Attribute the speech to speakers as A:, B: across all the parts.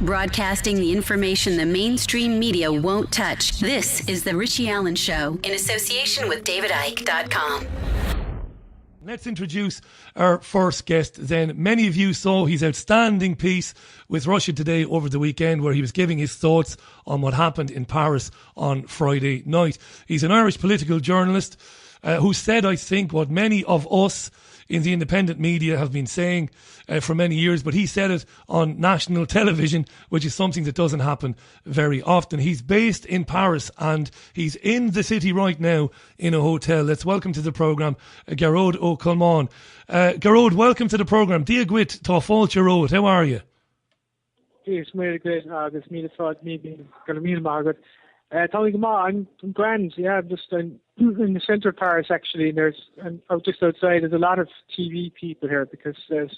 A: Broadcasting the information the mainstream media won't touch. This is The Richie Allen Show in association with DavidIke.com.
B: Let's introduce our first guest then. Many of you saw his outstanding piece with Russia Today over the weekend where he was giving his thoughts on what happened in Paris on Friday night. He's an Irish political journalist who said, I think, what many of us in the independent media have been saying for many years, but he said it on national television, which is something that doesn't happen very often. He's based in Paris and he's in the city right now in a hotel. Let's welcome to the programme Gearo Colma. Gearo, welcome to the programme. Diagwit to Fáilte Road. How are you?
C: It's really great. This meeting thought me being going to meet Margaret. Tommy Gama, I'm grand. Yeah, I'm just in the centre of Paris actually. And out just outside. There's a lot of TV people here because there's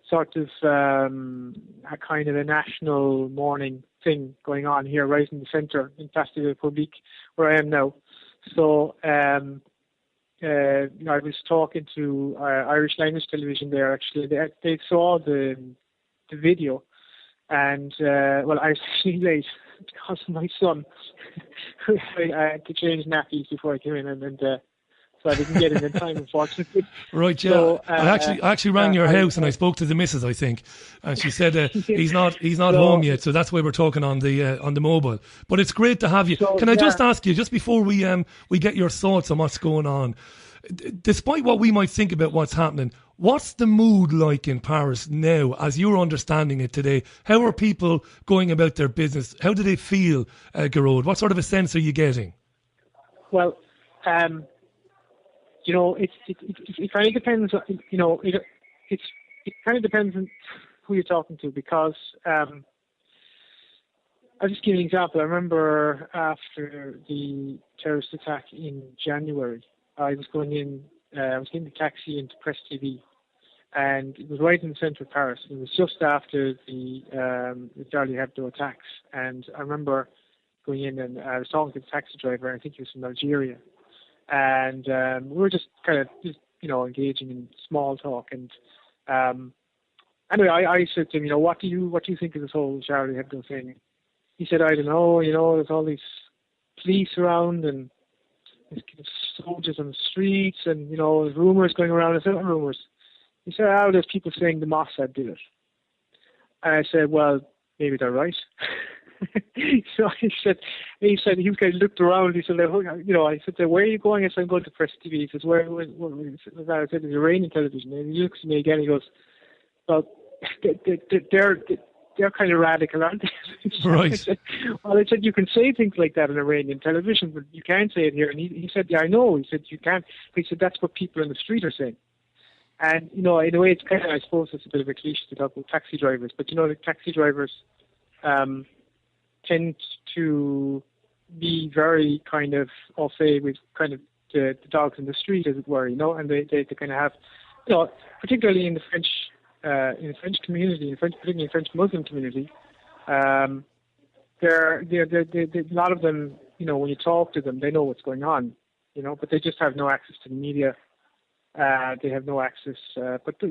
C: sort of a kind of a national morning thing going on here, right in the centre in Place de la République, where I am now. So I was talking to Irish language television there. Actually, they saw the video, and I was actually late because of my son. I had to change nappies before I came in, and so I didn't get in time, unfortunately.
B: Right, yeah. So, I actually rang your house and I spoke to the missus, I think, and she said he's not home yet, so that's why we're talking on the mobile. But it's great to have you. So, Can I just ask you, just before we get your thoughts on what's going on, despite what we might think about what's happening, what's the mood like in Paris now, as you're understanding it today? How are people going about their business? How do they feel, Gearo? What sort of a sense are you getting?
C: Well, it kind of depends. It kind of depends on who you're talking to, because I'll just give you an example. I remember after the terrorist attack in January, I was getting the taxi into Press TV, and it was right in the centre of Paris. It was just after the Charlie Hebdo attacks, and I remember going in and I was talking to the taxi driver. I think he was from Algeria, and we were just kind of engaging in small talk. And anyway, I said to him, what do you think of this whole Charlie Hebdo thing? He said, I don't know. There's all these police around and there's soldiers on the streets, and there's rumours going around. I said, what rumours? He said, there's people saying the Mossad did it. And I said, well, maybe they're right. So he kind of looked around. He said, I said, where are you going? I said, I'm going to Press TV. He says, where? I said, it's Iranian television. And he looks at me again. He goes, well, they're kind of radical, aren't they?
B: Right.
C: I said, you can say things like that on Iranian television, but you can't say it here. And he said, yeah, I know. He said, you can't. He said, that's what people in the street are saying. And, in a way, it's kind of, I suppose it's a bit of a cliche to talk about taxi drivers, but, the taxi drivers tend to be very kind of, I'll say, with kind of the dogs in the street, as it were, and they kind of have, particularly in the French community, particularly in the French Muslim community, they're a lot of them, when you talk to them, they know what's going on, but they just have no access to the media. They have no access, but the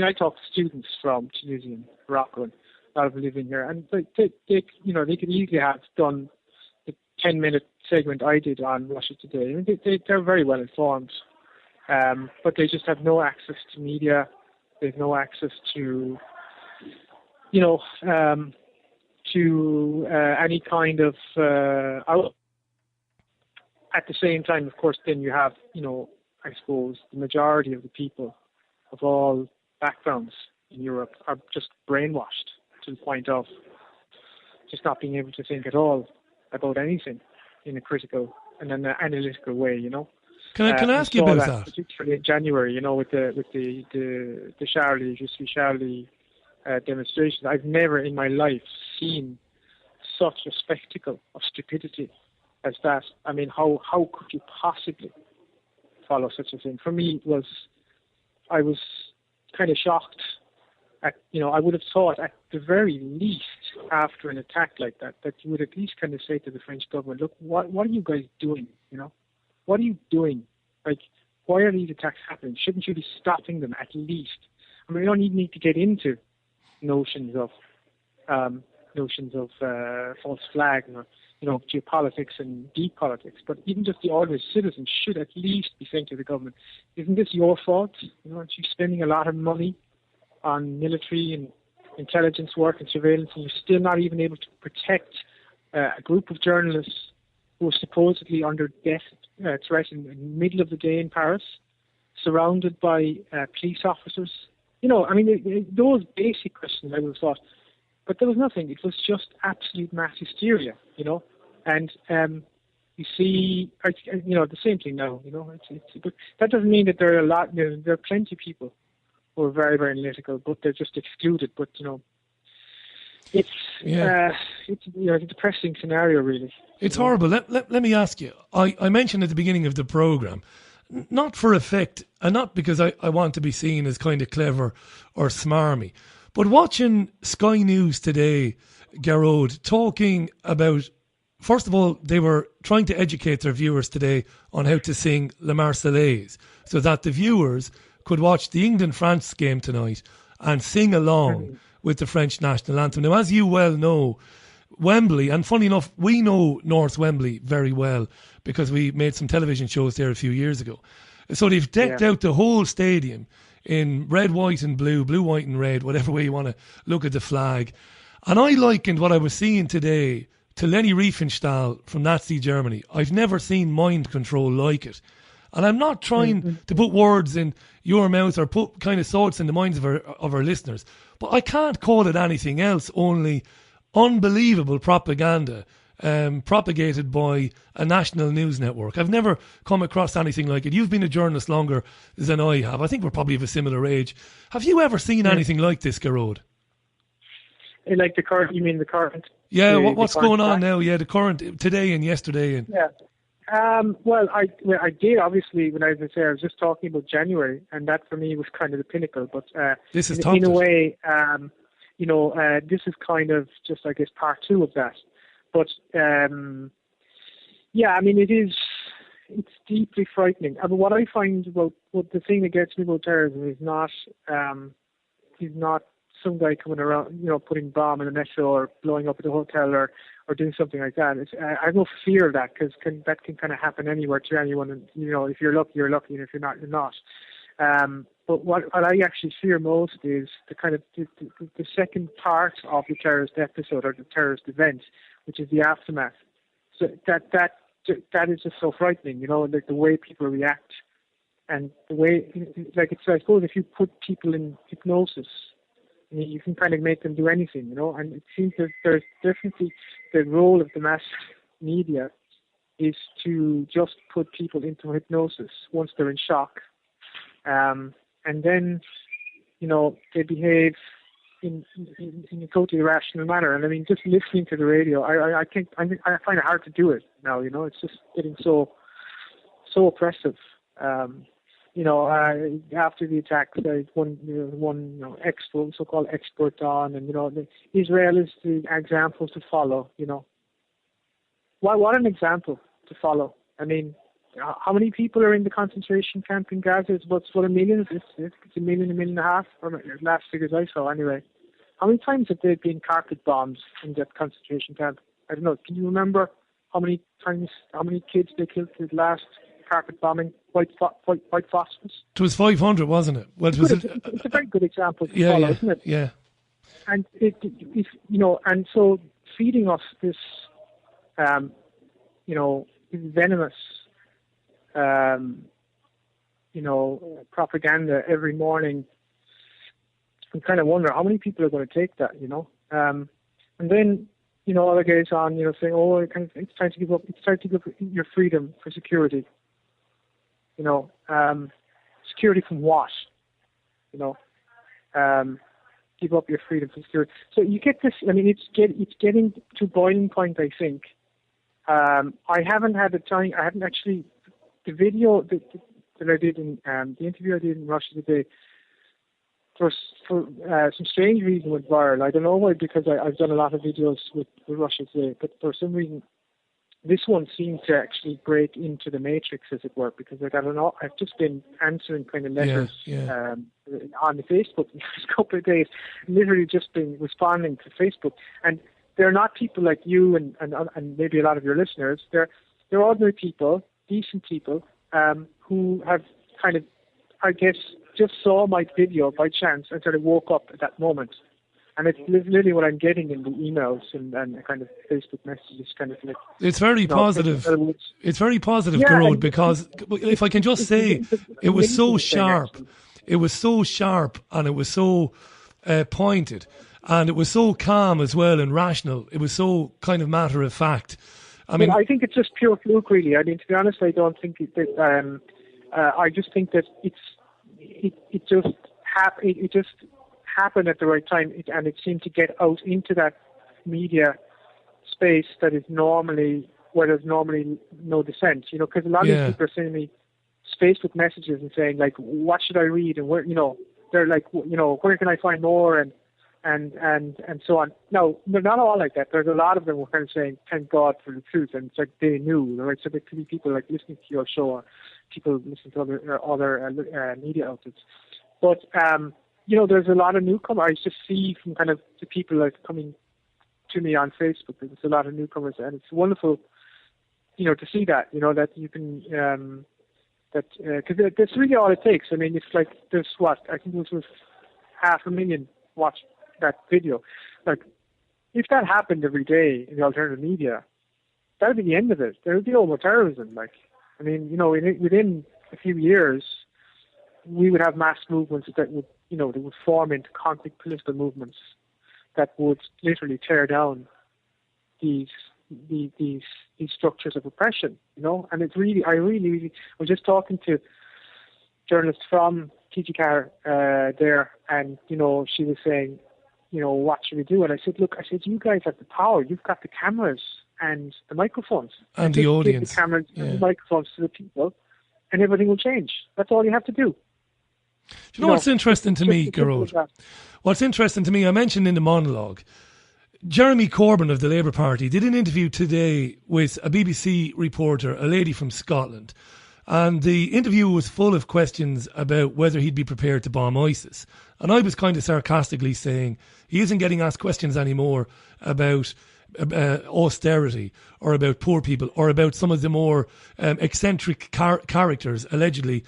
C: I talk to students from Tunisia and Morocco, and a lot of them living here, and they could easily have done the 10-minute segment I did on Russia Today. I mean, they're very well informed, but they just have no access to media. They have no access to, any kind of. At the same time, of course, then you have, I suppose the majority of the people of all backgrounds in Europe are just brainwashed to the point of just not being able to think at all about anything in a critical and an analytical way.
B: Can I ask you about that?
C: Particularly in January, with the Charlie demonstrations. I've never in my life seen such a spectacle of stupidity as that. I mean, how could you possibly follow such a thing? For me, I was kind of shocked at, I would have thought at the very least after an attack like that you would at least kind of say to the French government, look, what are you guys doing? What are you doing? Like, why are these attacks happening? Shouldn't you be stopping them at least? I mean, we don't even need to get into notions of false flag and geopolitics and deep politics. But even just the ordinary citizen should at least be saying to the government, "Isn't this your fault? Aren't you spending a lot of money on military and intelligence work and surveillance, and you're still not even able to protect a group of journalists who are supposedly under death threat in the middle of the day in Paris, surrounded by police officers?" Those basic questions I would have thought. But there was nothing. It was just absolute mass hysteria, And you see, the same thing now, But that doesn't mean that there are there are plenty of people who are very, very analytical, but they're just excluded. But, it's a depressing scenario, really.
B: It's horrible. Let me ask you. I mentioned at the beginning of the programme, not for effect, and not because I want to be seen as kind of clever or smarmy, but watching Sky News today, Gearo, talking about, first of all, they were trying to educate their viewers today on how to sing La Marseillaise so that the viewers could watch the England-France game tonight and sing along with the French national anthem. Now, as you well know, Wembley, and funny enough, we know North Wembley very well because we made some television shows there a few years ago. So they've decked out the whole stadium in red, white and blue, white and red, whatever way you want to look at the flag. And I likened what I was seeing today to Leni Riefenstahl from Nazi Germany. I've never seen mind control like it. And I'm not trying to put words in your mouth or put kind of thoughts in the minds of our listeners, but I can't call it anything else, only unbelievable propaganda propagated by a national news network. I've never come across anything like it. You've been a journalist longer than I have. I think we're probably of a similar age. Have you ever seen anything like this, Gearo?
C: Like the current, you mean the current?
B: Yeah, what's going on now? Yeah, the current, today and yesterday.
C: Yeah. Well, I did, obviously, when I was there, I was just talking about January, and that for me was kind of the pinnacle. But
B: this is
C: in a way, this is kind of just, I guess, part two of that. But it's deeply frightening. I mean, what I find about the thing that gets me about terrorism is not some guy coming around, putting a bomb in a metro or blowing up at a hotel or doing something like that. I have no fear of that because that can kind of happen anywhere to anyone. And if you're lucky, you're lucky, and if you're not, you're not. But what I actually fear most is the kind of the second part of the terrorist episode or the terrorist event, which is the aftermath. So that is just so frightening, like the way people react and the way, like I suppose if you put people in hypnosis, you can kind of make them do anything, and it seems that there's definitely the role of the mass media is to just put people into hypnosis once they're in shock. And then, they behave in a totally irrational manner. And I mean, just listening to the radio, I find it hard to do it now, it's just getting so oppressive. After the attacks, one so-called expert on, and Israel is the example to follow. What an example to follow. I mean, how many people are in the concentration camp in Gaza? It's about 1 million. It's 1.5 million, or last figures I saw anyway. How many times have there been carpet bombs in that concentration camp? I don't know. Can you remember how many kids they killed in the last carpet bombing? White phosphorus.
B: It was 500, wasn't it? Well,
C: it's a very good example to follow, isn't it?
B: Yeah.
C: And and so feeding us this, venomous, propaganda every morning. I kind of wonder how many people are going to take that, and then other guys on, saying, "Oh, it's time to give up. It's time to give up your freedom for security." Security from what? Give up your freedom for security. So you get this. I mean, it's getting to boiling point, I think. I haven't had the time. I haven't actually the video that I did in the interview I did in Russia today. For some strange reason went viral. I don't know why, because I've done a lot of videos with Russia today, but for some reason this one seemed to actually break into the matrix, as it were, because I've just been answering kind of letters on the Facebook in the last couple of days, literally just been responding to Facebook. And they're not people like you and maybe a lot of your listeners. They're ordinary people, decent people, who have kind of, I guess, just saw my video by chance and sort of woke up at that moment. And it's literally what I'm getting in the emails and kind of Facebook messages, kind of like.
B: It's very positive. It's very positive, Gearo, because if I can just say, it was so sharp. It was so sharp and it was so pointed. And it was so calm as well and rational. It was so kind of matter of fact. I mean,
C: I think it's just pure fluke, really. I mean, to be honest, I don't think that. I just think that it just happened at the right time, and it seemed to get out into that media space that is normally where there's normally no dissent. You know, because a lot of these people are sending me Facebook messages and saying like, "What should I read?" and where, you know, they're like, you know, where can I find more and so on. No, they're not all like that. There's a lot of them who are kind of saying, "Thank God for the truth," and it's like they knew, right? So there could be people like listening to your show, or people listening to other media outlets. But you know, there's a lot of newcomers. I just see from kind of the people like coming to me on Facebook. There's a lot of newcomers, and it's wonderful, you know, to see that. You know, that you can because that's really all it takes. I mean, it's like there's I think it was 500,000 watched that video. Like, if that happened every day in the alternative media, that would be the end of it. There would be no more terrorism. Like, I mean, you know, within a few years, we would have mass movements that would, you know, that would form into concrete political movements that would literally tear down these structures of oppression. You know, and it's really, I was just talking to journalists from TG there, and you know, she was saying, you know, what should we do? And I said, look, you guys have the power. You've got the cameras and the microphones.
B: And the audience.
C: Give the cameras and the microphones to the people, and everything will change. That's all you have to do.
B: Do you know what's interesting to me, Gearo? What's interesting to me, I mentioned in the monologue, Jeremy Corbyn of the Labour Party did an interview today with a BBC reporter, a lady from Scotland. And the interview was full of questions about whether he'd be prepared to bomb ISIS. And I was kind of sarcastically saying he isn't getting asked questions anymore about austerity or about poor people or about some of the more eccentric characters allegedly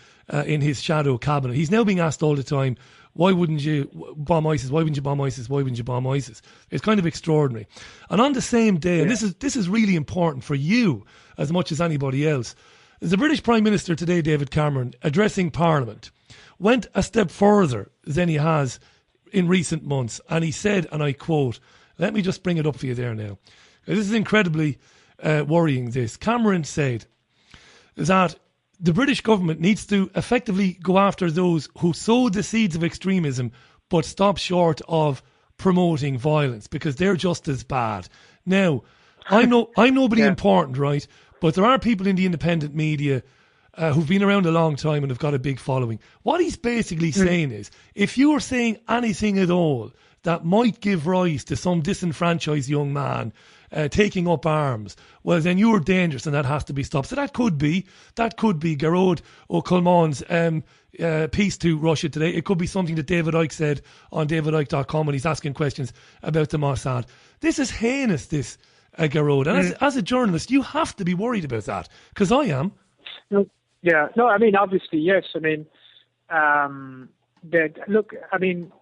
B: in his shadow cabinet. He's now being asked all the time, why wouldn't you bomb ISIS? Why wouldn't you bomb ISIS? Why wouldn't you bomb ISIS? It's kind of extraordinary. And on the same day, and this is really important for you as much as anybody else, the British Prime Minister today, David Cameron, addressing Parliament, went a step further than he has in recent months. And he said, and I quote, let me just bring it up for you there now. This is incredibly worrying, this. Cameron said that the British government needs to effectively go after those who sow the seeds of extremism but stop short of promoting violence, because they're just as bad. Now, I'm nobody important, right? But there are people in the independent media who've been around a long time and have got a big following. What he's basically saying is, if you are saying anything at all that might give rise to some disenfranchised young man taking up arms, well, then you're dangerous and that has to be stopped. So that could be Gearo O'Colman's piece to Russia today. It could be something that David Icke said on davidicke.com when he's asking questions about the Mossad. This is heinous, this. Gearo. And as a journalist, you have to be worried about that, because I am.
C: Yeah, no, I mean, obviously, yes. I mean, look, I mean,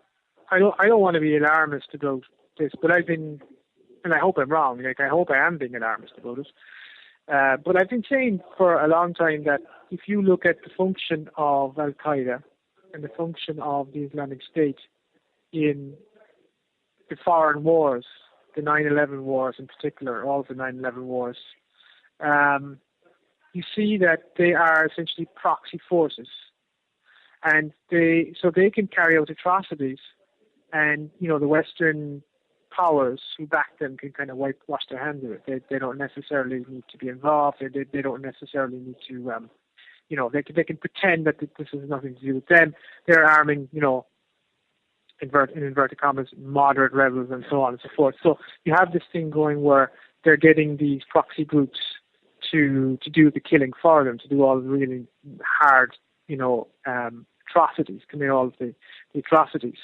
C: I don't want to be alarmist about this, but I've been, and I hope I'm wrong. Like, I hope I am being alarmist about it. But I've been saying for a long time that if you look at the function of Al Qaeda and the function of the Islamic State in the foreign wars, the 9/11 wars in particular, all of the 9/11 wars, you see that they are essentially proxy forces, and they can carry out atrocities, and you know, the Western powers who back them can kind of wash their hands of it. They don't necessarily need to be involved. They don't necessarily need to, you know, they can pretend that this has nothing to do with them. They're arming, you know, in inverted commas, moderate rebels and so on and so forth. So you have this thing going where they're getting these proxy groups to do the killing for them, to do all the really hard, atrocities, commit all of the atrocities,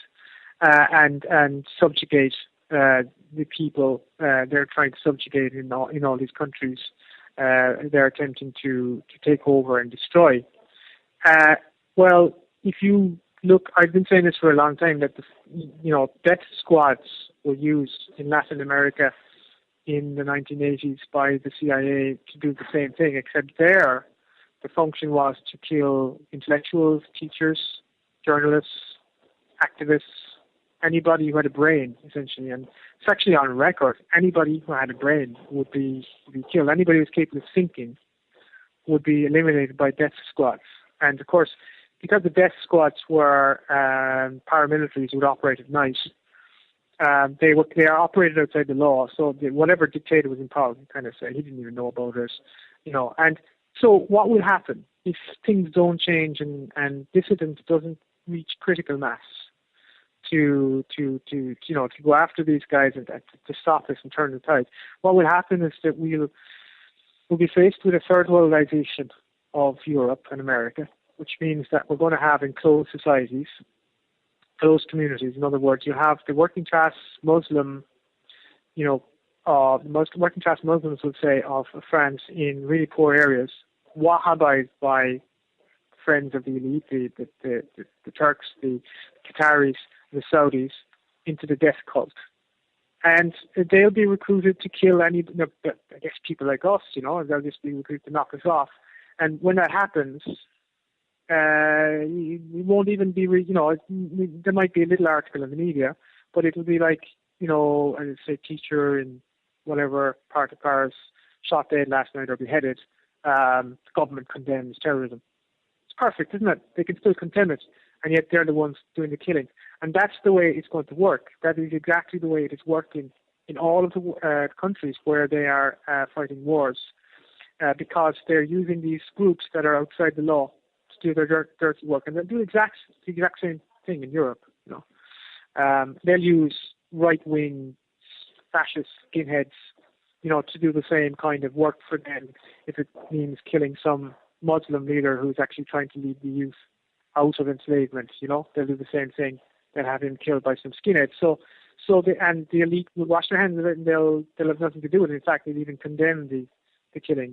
C: and subjugate the people they're trying to subjugate in all these countries. They're attempting to take over and destroy. Well, if you look, I've been saying this for a long time, that death squads were used in Latin America in the 1980s by the CIA to do the same thing, except there the function was to kill intellectuals, teachers, journalists, activists, anybody who had a brain, essentially. And it's actually on record. Anybody who had a brain would be killed. Anybody who was capable of thinking would be eliminated by death squads. And of course, because the death squads were paramilitaries who would operate at night, they are operated outside the law. So whatever dictator was in power, he kind of said he didn't even know about it, And so what will happen if things don't change and dissidence doesn't reach critical mass to go after these guys and to stop this and turn the tide? What will happen is that we'll be faced with a third worldization of Europe and America, which means that we're going to have enclosed societies, closed communities. In other words, you have the working class Muslim, most working class Muslims would say of France in really poor areas, wahhabized by friends of the elite, the Turks, the Qataris, the Saudis, into the death cult. And they'll be recruited to kill people like us, they'll just be recruited to knock us off. And when that happens, we won't even be, there might be a little article in the media, but it'll be like, I'd say teacher in whatever part of Paris shot dead last night or beheaded. The government condemns terrorism. It's perfect, isn't it? They can still condemn it, and yet they're the ones doing the killing. And that's the way it's going to work. That is exactly the way it is working in all of the countries where they are fighting wars, because they're using these groups that are outside the law to do their dirty work. And they'll do the exact same thing in Europe. They'll use right-wing fascist skinheads, to do the same kind of work for them if it means killing some Muslim leader who's actually trying to lead the youth out of enslavement. They'll do the same thing. They'll have him killed by some skinheads. So the elite will wash their hands of it, and they'll have nothing to do with it. In fact, they'll even condemn the killing.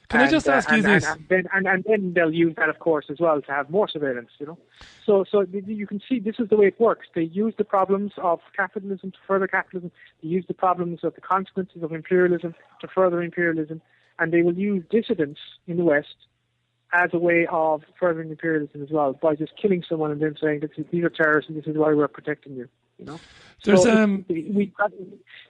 B: Can I just ask you this?
C: And then they'll use that, of course, as well to have more surveillance, So you can see this is the way it works. They use the problems of capitalism to further capitalism. They use the problems of the consequences of imperialism to further imperialism. And they will use dissidents in the West as a way of furthering imperialism as well, by just killing someone and then saying, these are terrorists and this is why we're protecting you,
B: There's,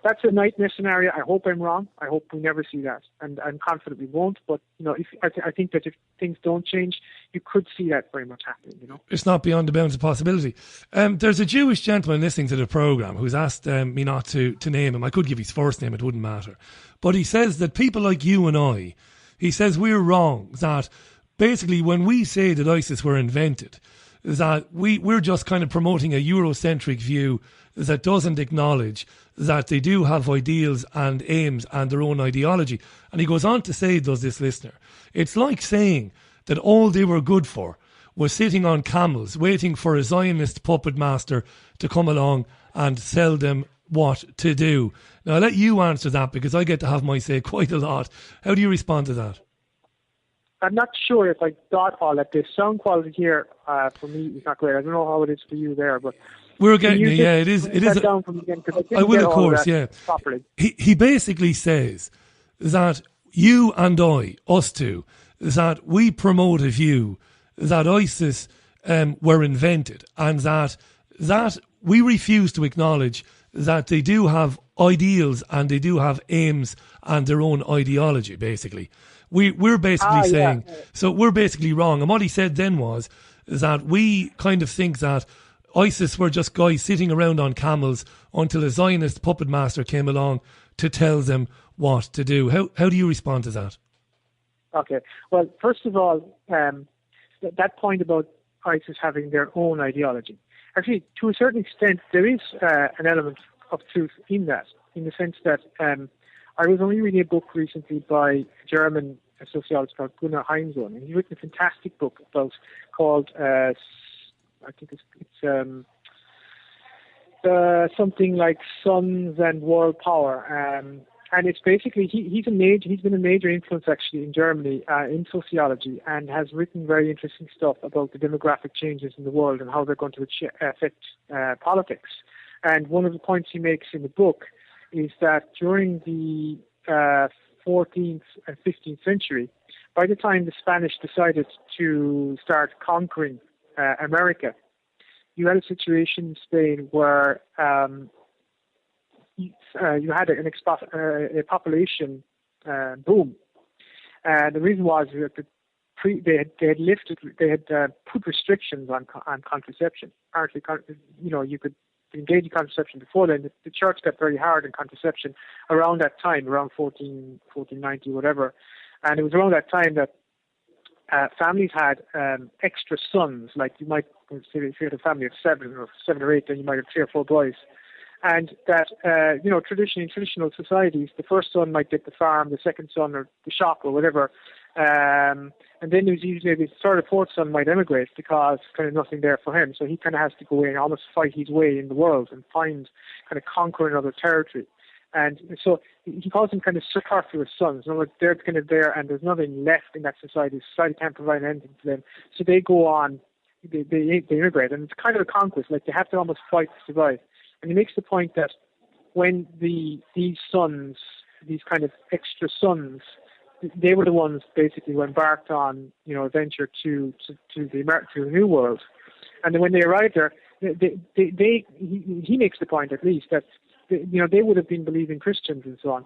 C: that's a nightmare scenario. I hope I'm wrong. I hope we never see that, and I'm confident we won't. But I think that if things don't change, you could see that very much happening.
B: It's not beyond the bounds of possibility. There's a Jewish gentleman listening to the program who's asked me not to name him. I could give his first name; it wouldn't matter. But he says that people like you and I, he says we're wrong. That basically, when we say that ISIS were invented, that we're just kind of promoting a Eurocentric view that doesn't acknowledge that they do have ideals and aims and their own ideology. And he goes on to say, does this listener, it's like saying that all they were good for was sitting on camels waiting for a Zionist puppet master to come along and tell them what to do. Now, I'll let you answer that because I get to have my say quite a lot. How do you respond to that?
C: I'm not sure if I got all that. The sound quality here for me is not great. I don't know how it is for you there, but
B: we're getting you. Yeah, it is. It is.
C: Down from again,
B: I will, of course. Yeah.
C: Properly.
B: He basically says that you and I, us two, that we promote a view that ISIS were invented, and that we refuse to acknowledge that they do have ideals and they do have aims and their own ideology. Basically. We're basically saying, so we're basically wrong. And what he said then was that we kind of think that ISIS were just guys sitting around on camels until a Zionist puppet master came along to tell them what to do. How do you respond to that?
C: Okay. Well, first of all, that point about ISIS having their own ideology. Actually, to a certain extent, there is an element of truth in that, in the sense that I was only reading a book recently by a German sociologist called Gunnar Heinsohn, and he's written a fantastic book called I think it's something like Sons and World Power. And it's basically, he's been a major influence actually in Germany in sociology, and has written very interesting stuff about the demographic changes in the world and how they're going to affect politics. And one of the points he makes in the book is that during the 14th and 15th century, by the time the Spanish decided to start conquering America, you had a situation in Spain where you had a population boom. The reason was that they had put restrictions on contraception. Apparently, you could engage in contraception before then. The church got very hard on contraception around that time, around 1490, whatever. And it was around that time that families had extra sons. Like you might say, if you had a family of seven or eight, then you might have 3 or 4 boys. And that, traditionally in traditional societies, the first son might get the farm, the second son or the shop or whatever. And then there's usually the third or fourth son might emigrate because kind of nothing there for him. So he kind of has to go in and almost fight his way in the world and kind of conquer another territory. And so he calls them kind of superfluous sons. In other words, they're kind of there and there's nothing left in that society. Society can't provide anything to them. So they go on, they immigrate. And it's kind of a conquest. Like they have to almost fight to survive. And he makes the point that when these sons, these kind of extra sons, they were the ones basically who embarked on, a venture to the New World. And then when they arrived there, he makes the point at least that they would have been believing Christians and so on,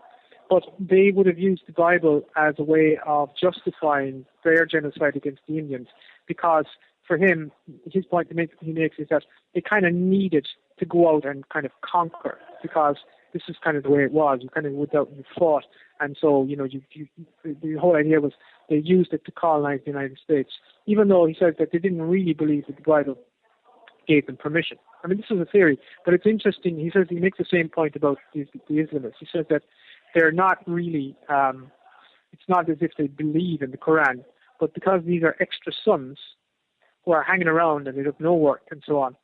C: but they would have used the Bible as a way of justifying their genocide against the Indians, because for him, his point he makes is that they kind of needed to go out and kind of conquer, because this is kind of the way it was. You kind of went out and you fought, and so the whole idea was they used it to colonize the United States. Even though he says that they didn't really believe that the Bible gave them permission. I mean, this is a theory, but it's interesting. He says he makes the same point about the Islamists. He says that they're not really. It's not as if they believe in the Quran, but because these are extra sons who are hanging around and they have no work and so on.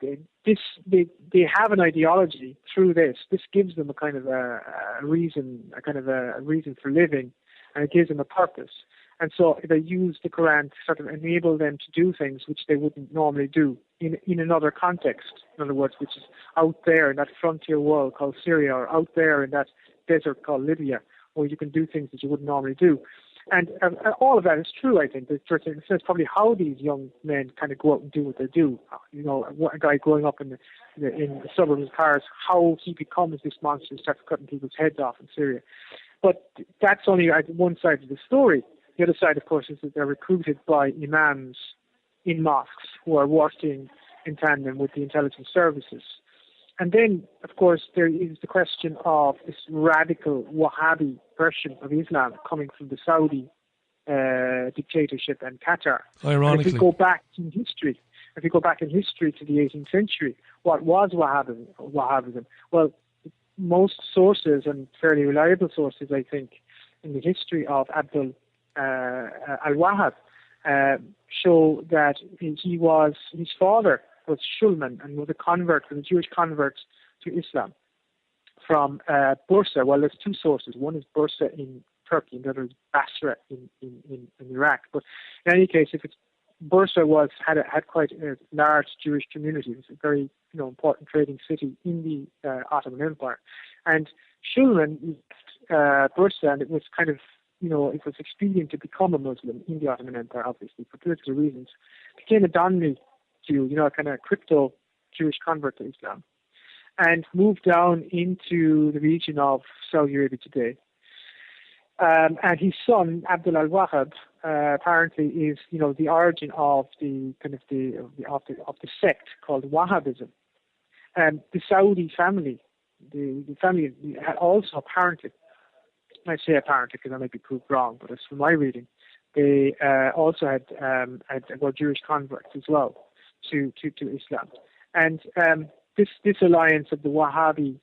C: They have an ideology through this. This gives them a kind of a reason for living, and it gives them a purpose. And so they use the Quran to sort of enable them to do things which they wouldn't normally do in another context. In other words, which is out there in that frontier world called Syria, or out there in that desert called Libya, where you can do things that you wouldn't normally do. And all of that is true, I think. It says probably how these young men kind of go out and do what they do. A guy growing up in the suburbs of Paris, how he becomes this monster and starts cutting people's heads off in Syria. But that's only one side of the story. The other side, of course, is that they're recruited by imams in mosques who are working in tandem with the intelligence services. And then, of course, there is the question of this radical Wahhabi version of Islam coming from the Saudi dictatorship and Qatar.
B: Ironically.
C: And if we go back in history to the 18th century, what was Wahhabism? Well, most sources, and fairly reliable sources, I think, in the history of Abdul al-Wahhab show that his father was Shulman and was a Jewish convert to Islam from Bursa. Well, there's 2 sources. One is Bursa in Turkey, and the other is Basra in Iraq. But in any case, if it's Bursa had quite a large Jewish community. It was a very important trading city in the Ottoman Empire. And Shulman left Bursa, and it was kind of it was expedient to become a Muslim in the Ottoman Empire, obviously for political reasons. Became a Donmi Jew, a kind of crypto Jewish convert to Islam, and moved down into the region of Saudi Arabia today. And his son Abdul al-Wahhab apparently is, the origin of the kind of the sect called Wahhabism. And the Saudi family, the family had also apparently, I say apparently because I might be proved wrong, but it's from my reading, they also were Jewish converts as well to Islam. And this alliance of the Wahhabi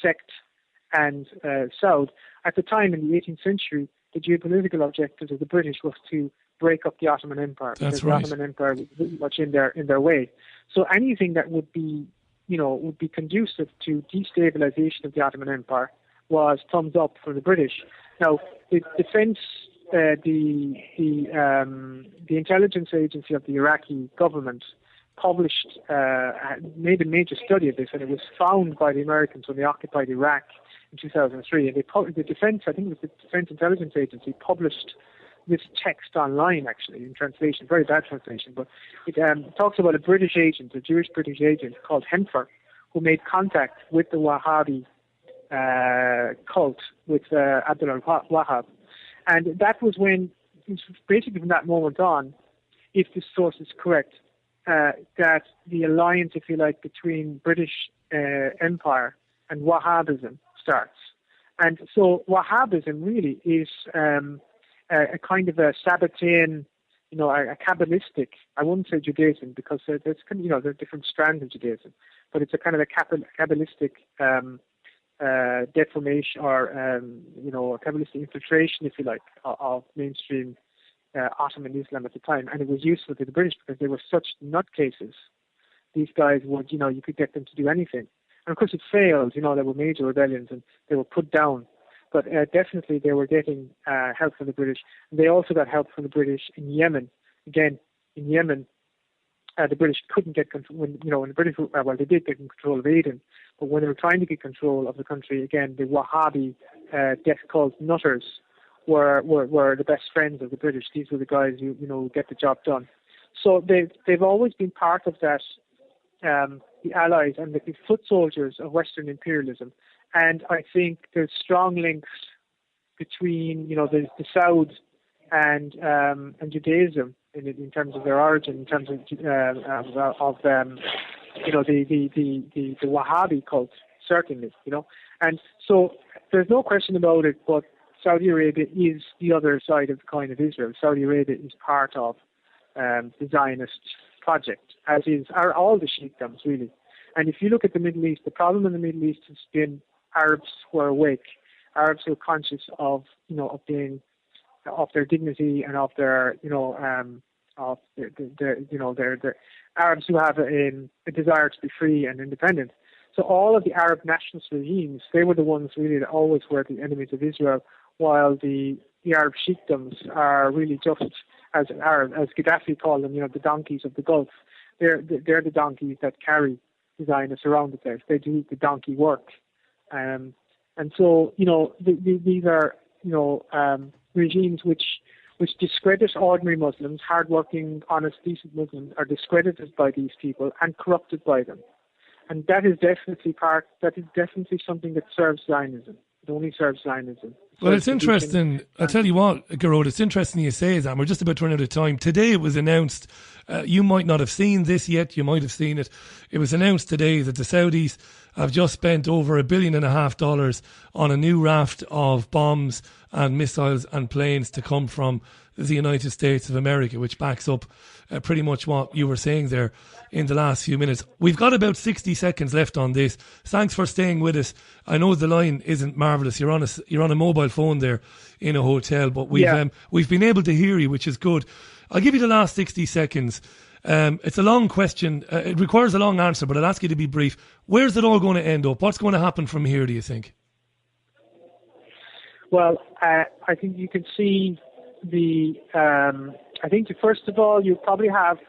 C: sect and Saud. At the time, in the 18th century, the geopolitical objectives of the British was to break up the Ottoman Empire,
B: That's
C: because
B: right.
C: the Ottoman Empire was very much in their way. So anything that would be conducive to destabilization of the Ottoman Empire was thumbs up for the British. Now, the defense, the intelligence agency of the Iraqi government made a major study of this, and it was found by the Americans when they occupied Iraq in 2003. And the defense, I think it was the Defense Intelligence Agency, published this text online, actually, in translation, very bad translation, but it talks about a British agent, a Jewish British agent called Henfer, who made contact with the Wahhabi cult, with Abdul al-Wahhab. And that was when, basically from that moment on, if this source is correct, that the alliance, if you like, between British Empire and Wahhabism starts. And so Wahhabism really is a kind of a Sabbatean, a Kabbalistic, I wouldn't say Judaism, because there's different strands of Judaism, but it's a kind of a Kabbalistic deformation, or a Kabbalistic infiltration, if you like, of mainstream Ottoman Islam at the time. And it was useful to the British because they were such nutcases. These guys would, you could get them to do anything. And of course it failed, there were major rebellions and they were put down. But definitely they were getting help from the British. And they also got help from the British in Yemen. Again, in Yemen, the British couldn't get control. When the British, they did get control of Aden, but when they were trying to get control of the country, again, the Wahhabi death cult nutters were the best friends of the British. These were the guys who get the job done. So they've always been part of that, the allies and the foot soldiers of Western imperialism. And I think there's strong links between the Saud and Judaism in terms of their origin, in terms of the Wahhabi cult, certainly, And so there's no question about it, but Saudi Arabia is the other side of the coin of Israel. Saudi Arabia is part of the Zionist project, as are all the sheikdoms, really. And if you look at the Middle East, the problem in the Middle East has been Arabs who are awake, Arabs who are conscious of their dignity and of their Arabs who have a desire to be free and independent. So all of the Arab nationalist regimes, they were the ones really that always were the enemies of Israel, while the Arab sheikdoms are really just, as Gaddafi called them, the donkeys of the Gulf. They're the donkeys that carry the Zionists around the place. They do the donkey work. And so, these are, regimes which discredit ordinary Muslims, hardworking, honest, decent Muslims are discredited by these people and corrupted by them. And that is definitely something that serves Zionism. It only serves Zionism.
B: Well, it's interesting. I'll tell you what, Gearo, it's interesting you say that. We're just about to run out of time. Today it was announced, you might not have seen this yet, you might have seen it. It was announced today that the Saudis have just spent over $1.5 billion on a new raft of bombs and missiles and planes to come from the United States of America, which backs up pretty much what you were saying there in the last few minutes. We've got about 60 seconds left on this. Thanks for staying with us. I know the line isn't marvellous. You're on a mobile phone there in a hotel, but we've been able to hear you, which is good. I'll give you the last 60 seconds. It's a long question. It requires a long answer, but I'll ask you to be brief. Where's it all going to end up? What's going to happen from here, do you think?
C: Well, I think you can see I think first of all, you probably have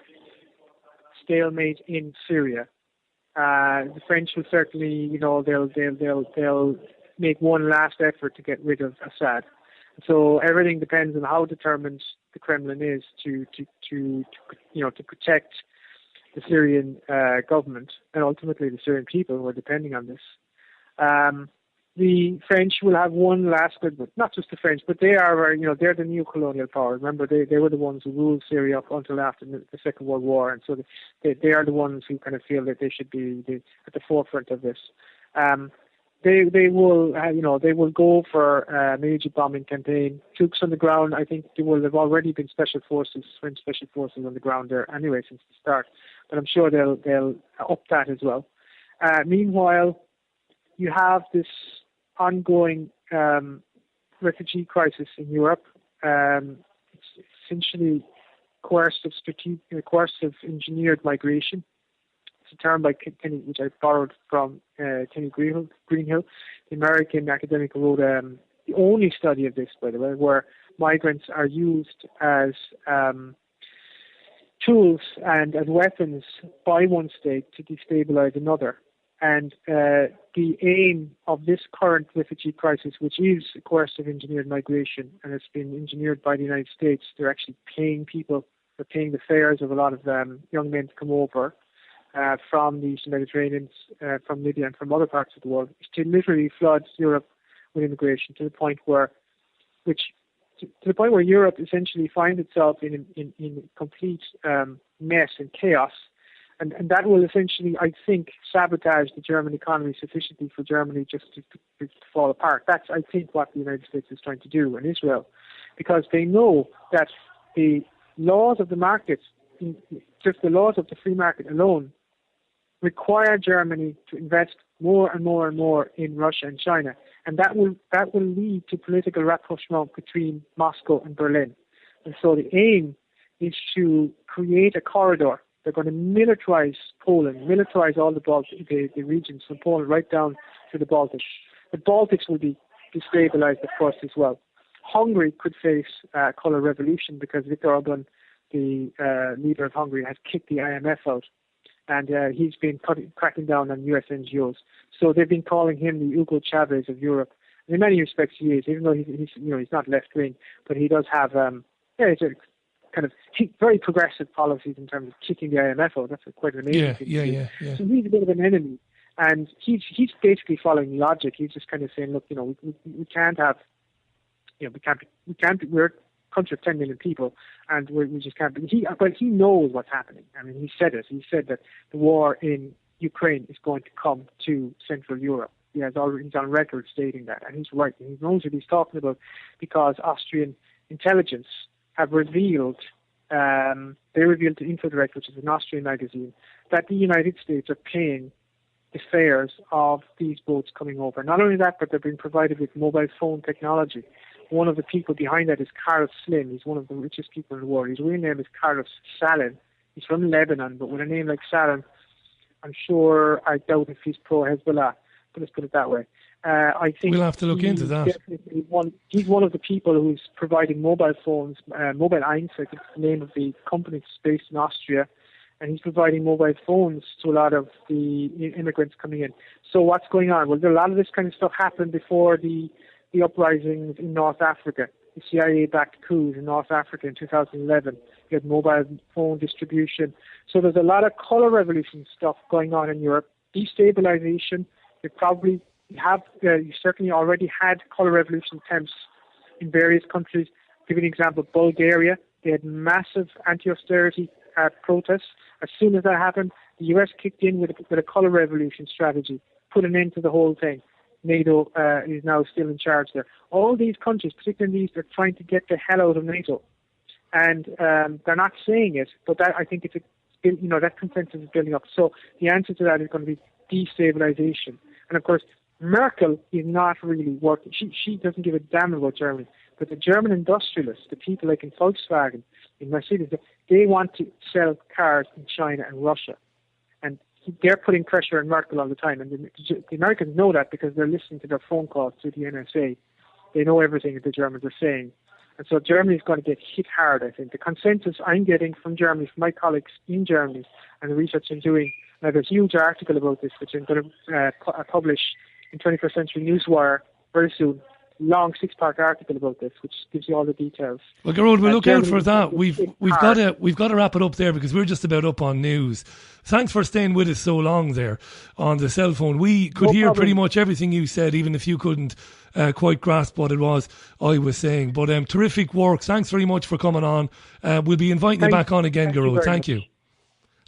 C: stalemate in Syria. The French will certainly, they'll make one last effort to get rid of Assad. So everything depends on how determined the Kremlin is to protect the Syrian government and ultimately the Syrian people who are depending on this. The French will have one last good, but not just the French, but they are, they're the new colonial power. Remember, they were the ones who ruled Syria up until after the Second World War, and so they are the ones who kind of feel that they should be at the forefront of this. They will go for a major bombing campaign. Troops on the ground, I think there will have already been French special forces on the ground there anyway since the start, but I'm sure they'll up that as well. Meanwhile, you have this ongoing refugee crisis in Europe. It's essentially coercive engineered migration. It's a term by Kenny, which I borrowed from Kenny Greenhill, the American academic who wrote the only study of this, by the way, where migrants are used as tools and as weapons by one state to destabilize another. And the aim of this current refugee crisis, which is coercive engineered migration, and it's been engineered by the United States, they're actually paying people, they're paying the fares of a lot of young men to come over from the Mediterranean, from Libya and from other parts of the world, is to literally flood Europe with immigration to the point where Europe essentially finds itself in complete mess and chaos. And that will essentially, I think, sabotage the German economy sufficiently for Germany just to fall apart. That's, I think, what the United States is trying to do, and Israel, because they know that the laws of the market, just the laws of the free market alone, require Germany to invest more and more and more in Russia and China. And that will lead to political rapprochement between Moscow and Berlin. And so the aim is to create a corridor. They're going to militarize Poland, militarize all the regions from Poland right down to the Baltics. The Baltics will be destabilized, of course, as well. Hungary could face a colour revolution because Viktor Orban, the leader of Hungary, has kicked the IMF out. And he's been cracking down on U.S. NGOs. So they've been calling him the Hugo Chavez of Europe. And in many respects, he is, even though he's not left wing, but he does have it's a kind of very progressive policies in terms of kicking the IMF out. That's quite an amazing thing. Yeah. So he's a bit of an enemy, and he's basically following logic. He's just kind of saying, look, we can't have, we can't. We're a country of 10 million people, and we just can't. But he knows what's happening. I mean, he said it. He said that the war in Ukraine is going to come to Central Europe. He's on record stating that, and he's right. And he knows what he's talking about because Austrian intelligence have revealed, they revealed to Infodirect, which is an Austrian magazine, that the United States are paying the fares of these boats coming over. Not only that, but they're being provided with mobile phone technology. One of the people behind that is Carlos Slim. He's one of the richest people in the world. His real name is Carlos Salem. He's from Lebanon, but with a name like Salem, I doubt if he's pro-Hezbollah, but let's put it that way. I think
B: we'll have to look into that.
C: He's one of the people who's providing mobile phones, Mobile 1, I think is the name of the company based in Austria, and he's providing mobile phones to a lot of the immigrants coming in. So what's going on? Well, a lot of this kind of stuff happened before the uprisings in North Africa, the CIA-backed coups in North Africa in 2011. You had mobile phone distribution. So there's a lot of colour revolution stuff going on in Europe. Destabilization. You certainly already had colour revolution attempts in various countries. To give you an example, Bulgaria, they had massive anti-austerity protests. As soon as that happened, the US kicked in with a colour revolution strategy, put an end to the whole thing. NATO is now still in charge there. All these countries, particularly these, they're trying to get the hell out of NATO. And they're not saying it, but I think that consensus is building up. So the answer to that is going to be destabilization. And of course, Merkel is not really working. She doesn't give a damn about Germany. But the German industrialists, the people like in Volkswagen, in Mercedes, they want to sell cars in China and Russia. And they're putting pressure on Merkel all the time. And the Americans know that because they're listening to their phone calls to the NSA. They know everything that the Germans are saying. And so Germany is going to get hit hard, I think. The consensus I'm getting from Germany, from my colleagues in Germany, and the research I'm doing, and I have a huge article about this, which I'm going to publish in 21st Century Newswire very soon. Long 6-part article about this, which gives you all the details.
B: Well, Gearo, we'll look out for that. We've got to wrap it up there because we're just about up on news. Thanks for staying with us so long there on the cell phone. We could hear pretty much everything you said, even if you couldn't quite grasp what it was I was saying. But terrific work. Thanks very much for coming on. We'll be inviting you back on again, Gearo. Thank you.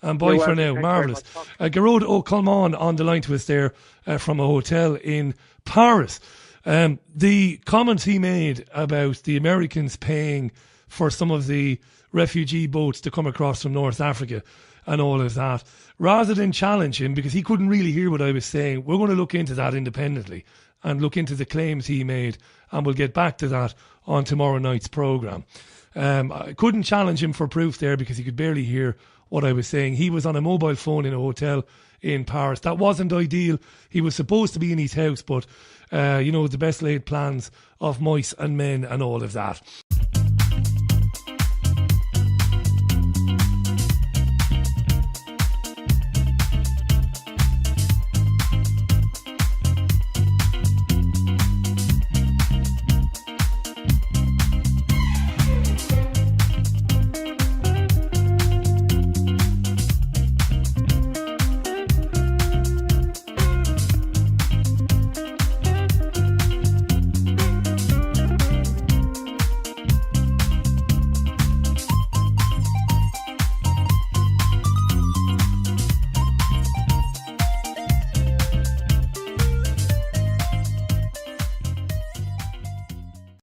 B: And bye for now. Marvellous. Gearo O'Colma on the line to us there from a hotel in Paris. The comments he made about the Americans paying for some of the refugee boats to come across from North Africa and all of that. Rather than challenge him, because he couldn't really hear what I was saying, we're going to look into that independently and look into the claims he made, and we'll get back to that on tomorrow night's programme. I couldn't challenge him for proof there because he could barely hear what I was saying. He was on a mobile phone in a hotel in Paris. That wasn't ideal. He was supposed to be in his house, but the best laid plans of mice and men and all of that.